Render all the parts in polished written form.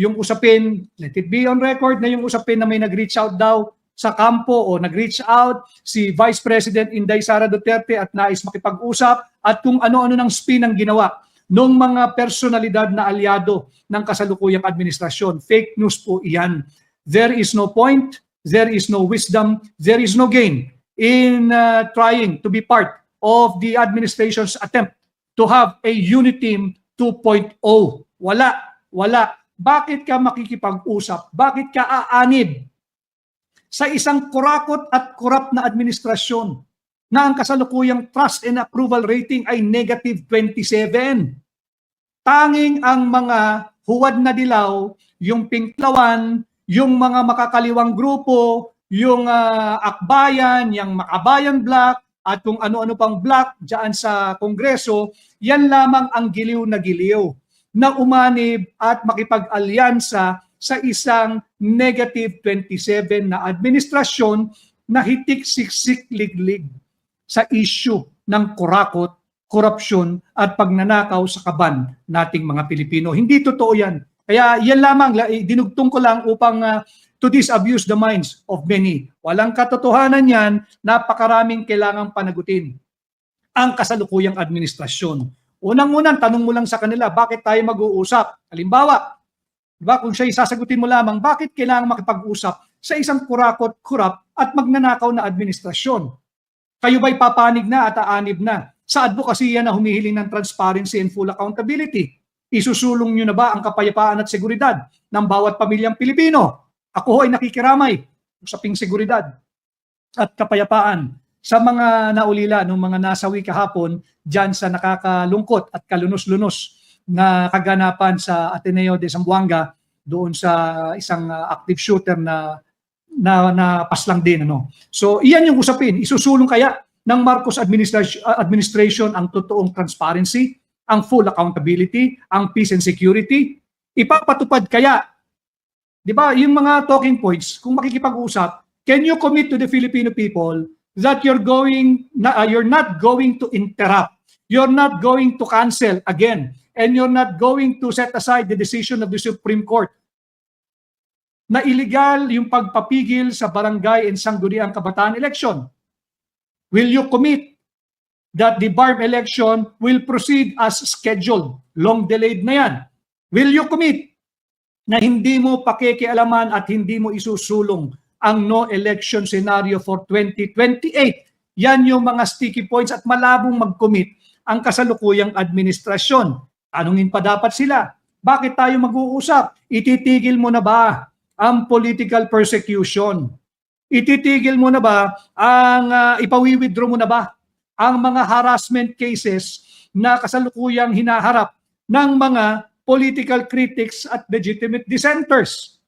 yung usapin, let it be on record na yung usapin na may nag-reach out daw sa kampo o nag-reach out si Vice President Inday Sara Duterte at nais makipag-usap at kung ano-ano ng spin ang ginawa ng mga personalidad na alyado ng kasalukuyang administrasyon. Fake news po iyan. There is no point, there is no wisdom, there is no gain in trying to be part of the administration's attempt to have a Uniteam 2.0. Wala. Bakit ka makikipag-usap? Bakit ka aanib sa isang kurakot at korap na administrasyon na ang kasalukuyang trust and approval rating ay -27? Tanging ang mga huwad na dilaw, yung pinklawan, yung mga makakaliwang grupo, yung akbayan, yung makabayan block, at kung ano-ano pang block dyan sa Kongreso, yan lamang ang giliw na umanib at makipag-alyansa sa isang -27 na administrasyon na hitik siksik liglig sa issue ng kurakot, korupsyon at pagnanakaw sa kaban nating mga Pilipino. Hindi totoo yan. Kaya yan lamang, dinugtong ko lang upang to disabuse the minds of many. Walang katotohanan yan, napakaraming kailangang panagutin ang kasalukuyang administrasyon. Unang-unang, tanong mo lang sa kanila, bakit tayo mag-uusap? Halimbawa, diba, kung siya sasagutin mo lamang, bakit kailangan makipag-usap sa isang kurakot, kurap at magnanakaw na administrasyon? Kayo ba'y papanig na at aanib na sa advokasya na humihiling ng transparency and full accountability? Isusulong nyo na ba ang kapayapaan at seguridad ng bawat pamilyang Pilipino? Ako ho ay nakikiramay sa seguridad at kapayapaan sa mga naulila ng mga nasawi kahapon dyan sa nakakalungkot at kalunos-lunos na kaganapan sa Ateneo de Zamboanga doon sa isang active shooter na paslang din. So iyan yung usapin. Isusulong kaya ng Marcos administration ang totoong transparency, ang full accountability, ang peace and security? Ipapatupad kaya, di ba, yung mga talking points, kung makikipag-usap, can you commit to the Filipino people that you're not going to interrupt, you're not going to cancel again, and you're not going to set aside the decision of the Supreme Court na illegal yung pagpapigil sa barangay and sangguniang kabataan election? Will you commit that the BARM election will proceed as scheduled? Long delayed na yan. Will you commit na hindi mo pakikialaman at hindi mo isusulong ang no election scenario for 2028? Yan yung mga sticky points at malabong mag-commit ang kasalukuyang administrasyon. Tanungin pa dapat sila, bakit tayo mag-uusap? Ititigil mo na ba ang political persecution? Ititigil mo na ba ang ipawi-withdraw mo na ba ang mga harassment cases na kasalukuyang hinaharap ng mga political critics at legitimate dissenters?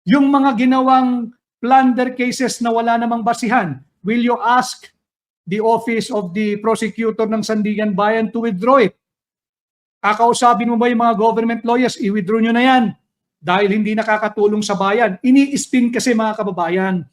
Yung mga ginawang plunder cases na wala namang basihan, will you ask the office of the prosecutor ng Sandigan Bayan to withdraw it? Kakausapin mo ba yung mga government lawyers? I-withdraw nyo na yan dahil hindi nakakatulong sa bayan. Ini-spin kasi mga kababayan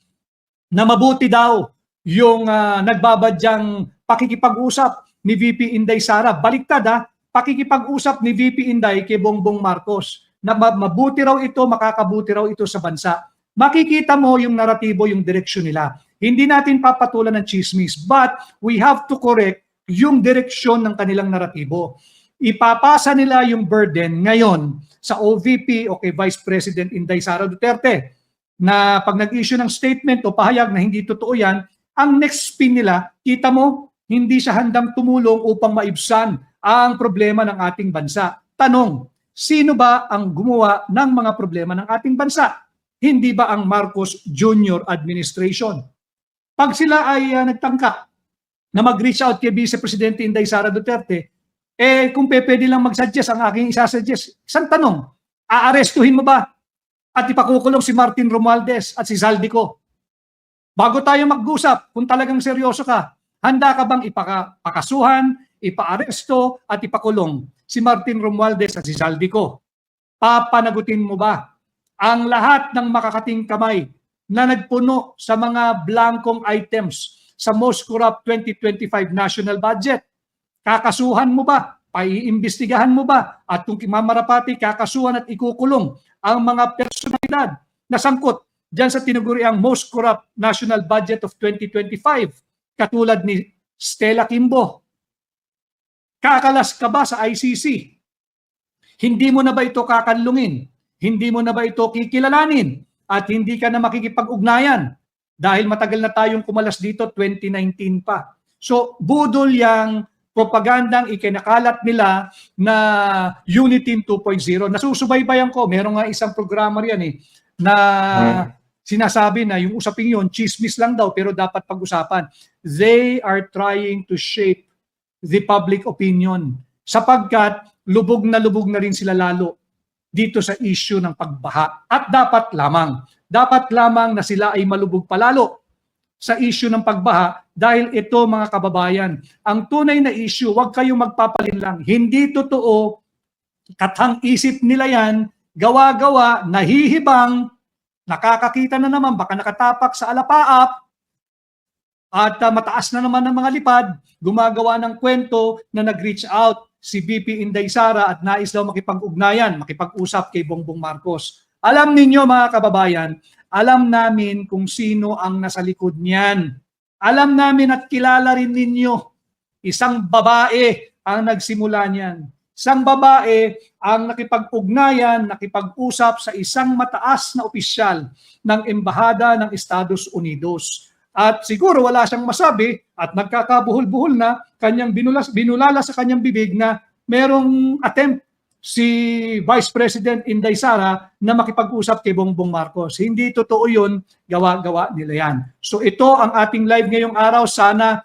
na mabuti daw yung nagbabadyang pakikipag-usap ni VP Inday Sara. Baliktad pakikipag-usap ni VP Inday kay Bongbong Marcos na mabuti raw ito, makakabuti raw ito sa bansa. Makikita mo yung naratibo, yung direksyon nila. Hindi natin papatulan ng chismis, but we have to correct yung direksyon ng kanilang naratibo. Ipapasa nila yung burden ngayon sa OVP o kay Vice President Inday Sara Duterte na pag nag-issue ng statement o pahayag na hindi totoo yan, ang next spin nila, kita mo, hindi siya handang tumulong upang maibsan ang problema ng ating bansa. Tanong, sino ba ang gumawa ng mga problema ng ating bansa? Hindi ba ang Marcos Jr. administration? Pag sila ay nagtangka na mag-reach out kay Vice Presidente Inday Sara Duterte, kung pwede lang mag-suggest ang aking isasuggest, isang tanong, aarestuhin mo ba at ipakukulong si Martin Romualdez at si Zaldico? Bago tayo mag-usap, kung talagang seryoso ka, handa ka bang ipakasuhan, ipaaresto at ipakulong si Martin Romualdez at si Zaldico? Papanagutin mo ba ang lahat ng makakating kamay na nagpuno sa mga blankong items sa most corrupt 2025 national budget? Kakasuhan mo ba? Paiimbestigahan mo ba? At kung mamarapati, kakasuhan at ikukulong ang mga personalidad na sangkot dyan sa tinaguriang most corrupt national budget of 2025, katulad ni Stella Kimbo. Kakalas ka ba sa ICC? Hindi mo na ba ito kakanlungin? Hindi mo na ba ito kikilalanin? At hindi ka na makikipag-ugnayan? Dahil matagal na tayong kumalas dito, 2019 pa. So, budol yang propagandang ikinakalat nila na Uniteam 2.0. Nasusubaybayan ko, meron nga isang programa riyan na sinasabi na yung usaping yun, chismis lang daw, pero dapat pag-usapan. They are trying to shape the public opinion sapagkat lubog na rin sila lalo dito sa issue ng pagbaha. At dapat lamang na sila ay malubog palalo sa issue ng pagbaha dahil ito mga kababayan, ang tunay na issue, huwag kayong magpapalinlang. Hindi totoo, katang isip nila yan, gawa-gawa, nahihibang, nakakakita na naman, baka nakatapak sa alapaap, at mataas na naman ng mga lipad, gumagawa ng kwento na nag-reach out si BP Inday Sara at nais daw makipag-ugnayan, makipag-usap kay Bongbong Marcos. Alam ninyo mga kababayan, alam namin kung sino ang nasa likod niyan. Alam namin at kilala rin ninyo, isang babae ang nagsimula niyan. Isang babae ang nakipag-ugnayan, nakipag-usap sa isang mataas na opisyal ng Embahada ng Estados Unidos. At siguro wala siyang masabi at nagkakabuhol-buhol na kanyang binulala sa kanyang bibig na merong attempt si Vice President Inday Sara na makipag-usap kay Bongbong Marcos. Hindi totoo yun, gawa-gawa nila yan. So ito ang ating live ngayong araw. Sana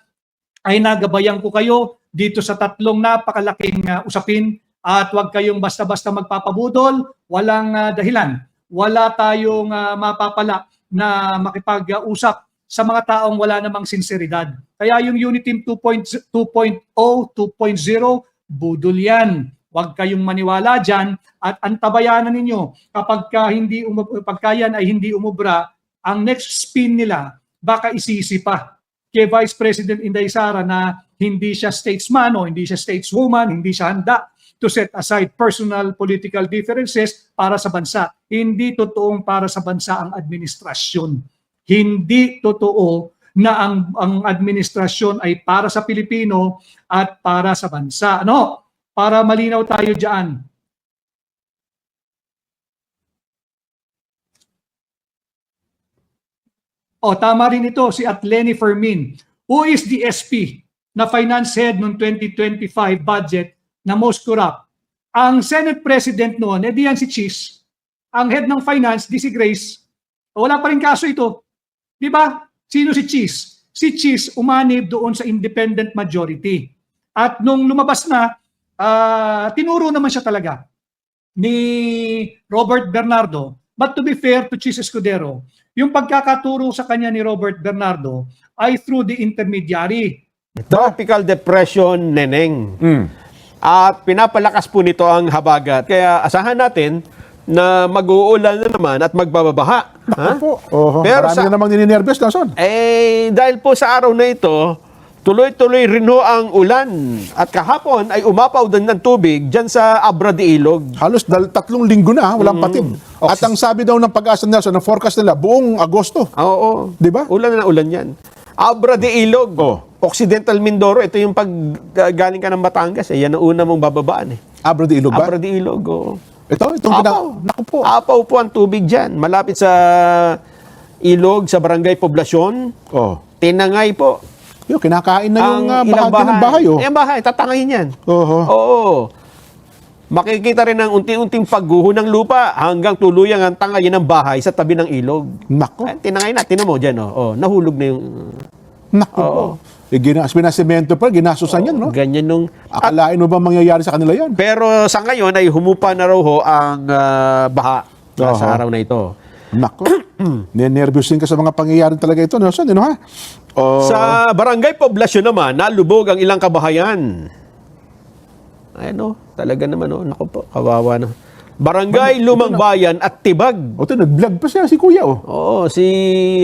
ay nagabayan ko kayo dito sa tatlong napakalaking usapin at huwag kayong basta-basta magpapabudol, walang dahilan. Wala tayong mapapala na makipag-usap sa mga taong wala namang sinseridad. Kaya yung Uniteam 2.0, 2.0, budol yan. Huwag kayong maniwala dyan at antabayanan ninyo pagka yan ay hindi umubra, ang next spin nila baka isisi pa kay Vice President Inday Sara na hindi siya statesman o hindi siya stateswoman, hindi siya handa to set aside personal political differences para sa bansa. Hindi totoong para sa bansa ang administrasyon. Hindi totoo na ang administrasyon ay para sa Pilipino at para sa bansa. Ano? Para malinaw tayo diyan. Tama rin ito si Atleni Fermin. Who is the SP na finance head noong 2025 budget na most corrupt? Ang Senate President noon, diyan si Cheese. Ang head ng finance, si Grace. Wala pa rin kaso ito. Di ba? Sino si Cheese? Si Cheese umanib doon sa independent majority. At nung lumabas na, tinuro naman siya talaga ni Robert Bernardo. But to be fair to Cheese Escudero, yung pagkakaturo sa kanya ni Robert Bernardo ay through the intermediary. Tropical depression, Neneng. At pinapalakas po nito ang habagat. Kaya asahan natin na mag-uulan na naman at magbababaha. Ha? Pero marami na namang nininervyos na, Son. Dahil po sa araw na ito, tuloy-tuloy rin ho ang ulan. At kahapon ay umapaw din ng tubig dyan sa Abra de Ilog. Halos 3 linggo na, walang patin. At ang sabi daw ng Pag-asa Nelson, ng forecast nila, buong Agosto. Oo. Di ba? Ulan na ulan yan. Abra de Ilog. Occidental Mindoro. Ito yung pag galing ka ng Batangas. Yan ang una mong bababaan. Abra de Ilog ba? Abra de Ilog, Itong naku po. Apaw po ang tubig dyan. Malapit sa Ilog, sa Barangay Poblasyon. Tinangay po. Yung kinakain na yung ilang bahagi ng bahay. Yung bahay, tatangayin yan. Oo. Makikita rin ang unti-unting pagguho ng lupa hanggang tuluyang ang tangayin ng bahay sa tabi ng ilog. Nako. Tinangay na, tinan mo dyan. Nahulog na yung... Nako po. Pinasemento pa, ginasusan yan, no? Ganyan nung... Akalain mo ba mangyayari sa kanila yan? Pero sa ngayon ay humupa na raw ho ang baha sa araw na ito. Nako. Nervyusin ka sa mga pangyayari talaga ito, Nelson, ha? Sa Barangay Poblasyon naman, nalubog ang ilang kabahayan. Talaga naman, naku po, kawawa na. Barangay Lumang Bayan at Tibag. Ito, nag-vlog pa siya, si Kuya, Si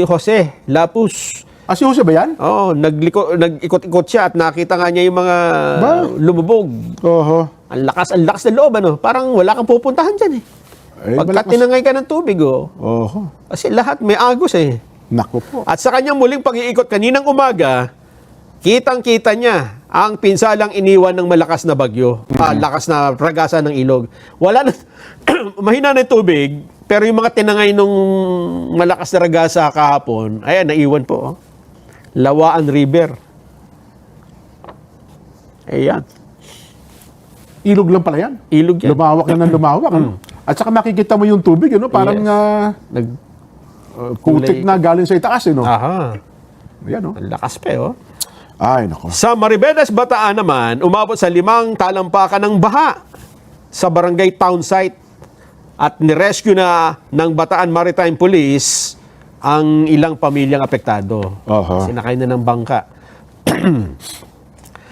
Jose Lapus. Si Jose ba yan? Nag-ikot-ikot siya at nakita nga niya yung mga lumubog. Ang lakas ng loob, Parang wala kang pupuntahan dyan, Pagka malakas. tinangay ka ng tubig, oh. Oho. Kasi lahat may agos eh. Naku po. At sa kanyang muling pag-iikot kaninang umaga, kitang-kita niya ang pinsalang iniwan ng malakas na bagyo. Lakas na ragasa ng ilog. Wala na, mahina na yung tubig, pero yung mga tinangay nung malakas na ragasa kahapon, ayan, naiwan po. Oh. Lawaan River. Ayan. Ilog lang pala yan. Ilog yan. Lumawak na ng lumawak. Ano? At saka makikita mo yung tubig, ano? Parang Nag, kutik na galing sa itaas, no? aha. Yan, no? Ang lakas pa, oh. Ay, nako. Sa Maribeles, Bataan naman, umabot sa 5 talampakan ng baha sa barangay town site at nirescue na ng Bataan Maritime Police ang ilang pamilyang apektado. Aha. Sinakay na ng bangka.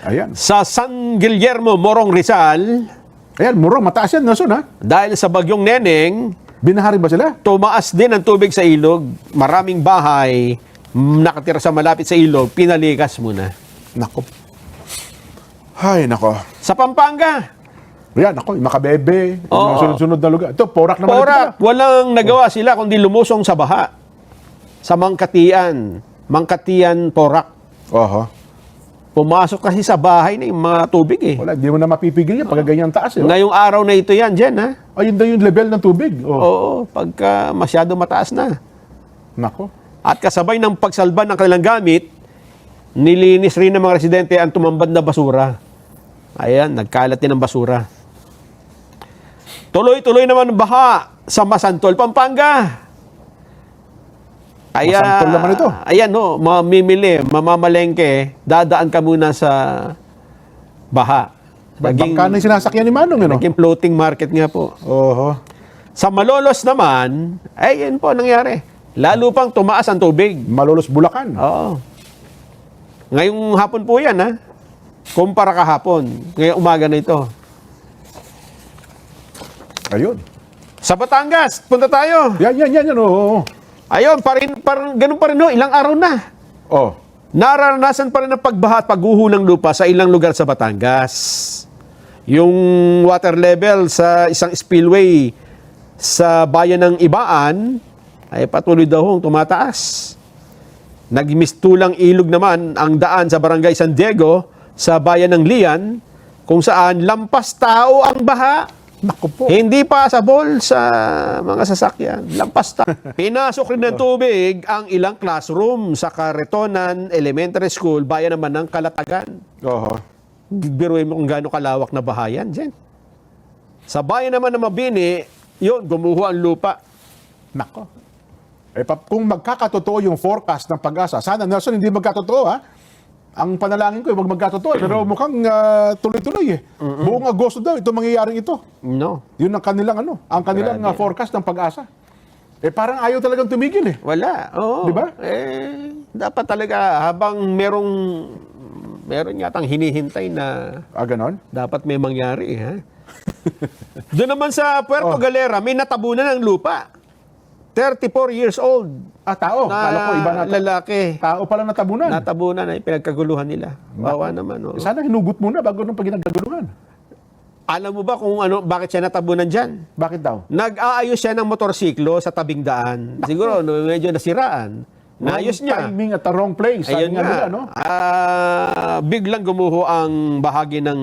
Ayan. Sa San Guillermo, Morong Rizal, Ayan, murong, mataas yan, Nelson, ha? dahil sa bagyong Neneng, Binahari ba sila? tumaas din ang tubig sa ilog. Maraming bahay nakatira sa malapit sa ilog, pinalikas muna. Nako. Ay, nako. Sa Pampanga, Ayan, nako, yung Makabebe, yung Oo. mga sunod-sunod na lugar. Ito, Porac naman. Porac, walang nagawa sila kundi lumusong sa baha. Sa Mangkatian, Porac. Oho. Pumasok kasi sa bahay na yung mga tubig eh. Wala, hindi mo na mapipigil yan pag ganyan taas. Eh. Ngayong araw na ito yan, dyan ha. Ayun daw yung level ng tubig. Oh. Oo, pagka masyado mataas na. Nako. At kasabay ng pagsalba ng kanilang gamit, nilinis rin ng mga residente ang tumambad na basura. Ayan, nagkalat din ang basura. Tuloy-tuloy naman ang baha sa Masantol, Pampanga. Masantol naman ito. Ayan, no, mamimili, mamamalengke, dadaan ka muna sa baha. Bangka na yung sinasakyan ni Manong, ano? Naging floating market nga po. Oho. Sa Malolos naman, ay yun po nangyari. Lalo pang tumaas ang tubig. Malolos Bulacan. Oo. Ngayong hapon po yan, ha? Kumpara kahapon. Ngayong umaga na ito. Ayun. Sa Batangas, punta tayo. Yan. Oo. Ayun, parang ganun pa rin, no? Ilang araw na. Oh. Nararanasan pa rin ang pagbaha at pagguho ng lupa sa ilang lugar sa Batangas. Yung water level sa isang spillway sa bayan ng Ibaan ay patuloy daw hong tumataas. Nagmistulang ilog naman ang daan sa barangay San Diego sa bayan ng Lian kung saan lampas tao ang baha. Nako po. Hindi pasable sa mga sasakyan. Lampas ta. Pinasok rin ng tubig ang ilang classroom sa Carretonan Elementary School, bayan naman ng Kalatagan. Oho. Biruin mo kung gaano kalawak na bahayan dyan. Sa bayan naman ng Mabini, yun, gumuho ang lupa. Nako. Kung magkakatotoo yung forecast ng Pag-asa, sana, Nelson, hindi magkatotoo, ha? Ang panalangin ko, huwag magkatotoo. Pero mukhang tuloy-tuloy, eh. Buong Agosto daw, ito mangyayaring ito. No. Yun ang kanilang, Grabe. forecast ng Pag-asa. Parang ayaw talagang tumigil, eh. Wala. Oo. Di ba? Dapat talaga, habang meron yatang hinihintay na Ganon? dapat may mangyari, ha? Doon naman sa Puerto Galera, may natabunan ng lupa. 34 years old. Tao. Kala ko, iba na. lalaki. Tao pala natabunan. Natabunan ay pinagkaguluhan nila. Bawa naman. Oh. Sana hinugot muna bago nung pagginagaguluhan. Alam mo ba kung bakit siya natabunan dyan? Bakit daw? Nag-aayos siya ng motorsiklo sa tabing daan. Siguro, medyo nasiraan. Naayos Wrong niya. Timing at the wrong place. Ayun Sabi nga nila, nga. no? Biglang gumuho ang bahagi ng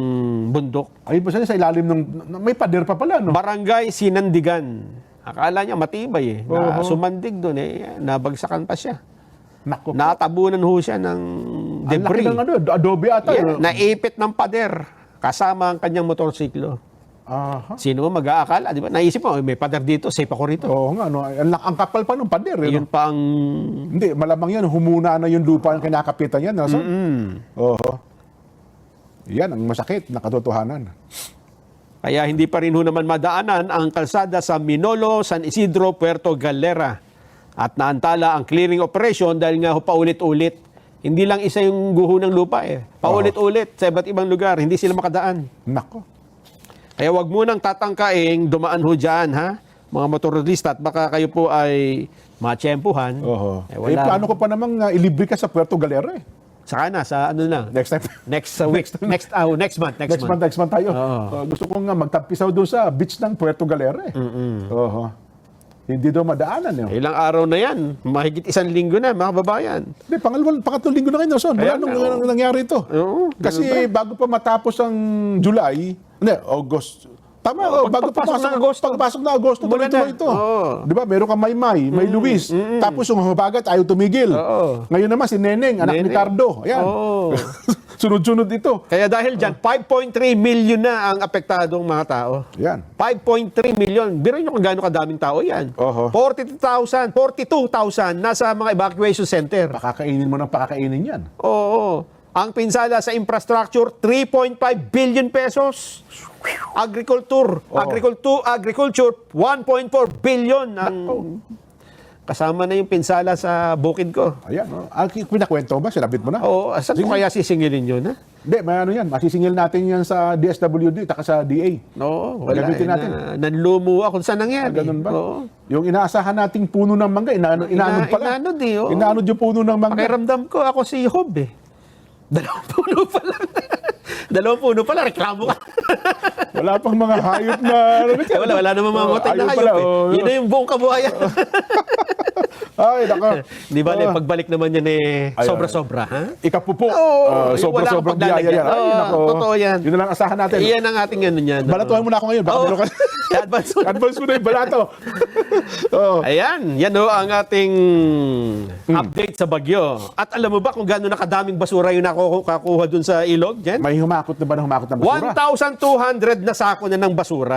bundok. Ayun pa siya sa ilalim ng... May pader pa pala, no? Barangay Sinandigan. Akala niya matibay eh. Oo. Sumandig doon eh. Nabagsakan pa siya. Nako. Natabunan ho siya ng Ang laki debris. ng adobe ata. Yeah, naipit ng pader kasama ang kanyang motorsiklo. Aha. Sino mo mag-aakala, di ba? Naisip mo, may pader dito, safe ako rito. Oo nga, no? Ang kapal pa ng pader, eh, Yun no? pa ang... Hindi, malamang yan, humuna na yung lupa ang kinakapitan yan, Nelson. Oo. Yan, ang masakit na katotohanan. Kaya hindi pa rin ho naman madaanan ang kalsada sa Minolo, San Isidro, Puerto Galera. At naantala ang clearing operation dahil nga ho paulit-ulit. Hindi lang isa yung guho ng lupa eh. Paulit-ulit sa iba't ibang lugar. Hindi sila makadaan. Nako. Kaya wag munang tatangkaing dumaan ho dyan, ha? Mga motorista, at baka kayo po ay matsyempuhan. Oo. Wala. Plano ko pa namang ilibre ka sa Puerto Galera, eh. Saka na, sa ano na. Next time. Next week, next month. Next month tayo. Oo. Gusto ko nga magtampisaw doon sa beach ng Puerto Galera eh. Oo. Hindi daw madaanan eh. Ilang araw na yan. Mahigit 1 linggo na, mga kababayan. Hindi, pangatlong linggo na kayo, Nelson. Wala Kaya nung nga, oo. nangyari ito. Oo, Kasi bago pa matapos ang July, August. Tama, bago pa pagpasok ng Agosto. Pagpasok na Agosto, Mula tuloy-tuloy na. ito. Oo. Di ba, meron kang Maymay, may Luis. Tapos yung Habagat, ayaw tumigil. Oo. Ngayon naman si Neneng, anak ni Neneng. Cardo. Ayan. Oo. Sunod-sunod ito. Kaya dahil dyan, 5.3 million na ang apektadong mga tao. Yan. 5.3 million. Biro nyo kung gaano kadaming tao yan. Oho. 42,000 nasa mga evacuation center. Pakakainin mo ng pakakainin yan. Oo. Ang pinsala sa infrastructure, 3.5 billion pesos. Agriculture, 1.4 billion ang kasama na yung pinsala sa bukid ko. Ayan. Ang pinakwento ba? Sinabit mo na? Oo, saan ko kaya sisingilin yun, ha? Hindi, may ano yan. Masisingil natin yan sa DSWD, taka sa DA. Oo, wala. Gagamitin natin. Nanlumo ako saan nangyari. Ganun ba? Oo. Yung inaasahan nating puno ng mangga, inaanod pala. Inaanod eh, oo. Inaanod yung puno ng mangga. Pakiramdam ko, ako si Job eh. 2 puno pa lang. 2 puno pa lang, reklamo ka. Wala pang mga hayop na... wala namang mga ngotay na Ayun hayop pala, eh. oo. Yun na yung buong kabuhayan. Ay, naka. Di ba, pagbalik naman yan eh, Ay, sobra-sobra, ha? Ikapupo. Oo, Sobra-sobrang wala kang biyaya yan. Ay, paglalagyan. nako. Oo, totoo yan. Yun na lang asahan natin. Iyan ang ating ano yan. Balatuhan mo na ako ngayon. Baka Oo. meron ka. Advance mo. Advance mo na yung balato. Oo. Ayan, yan o ang ating update sa bagyo. At alam mo ba kung gaano nakadaming basura yung nakukuha dun sa ilog, Jen? May humakot na ba ng humakot na basura? 1,200 na sako na ng basura.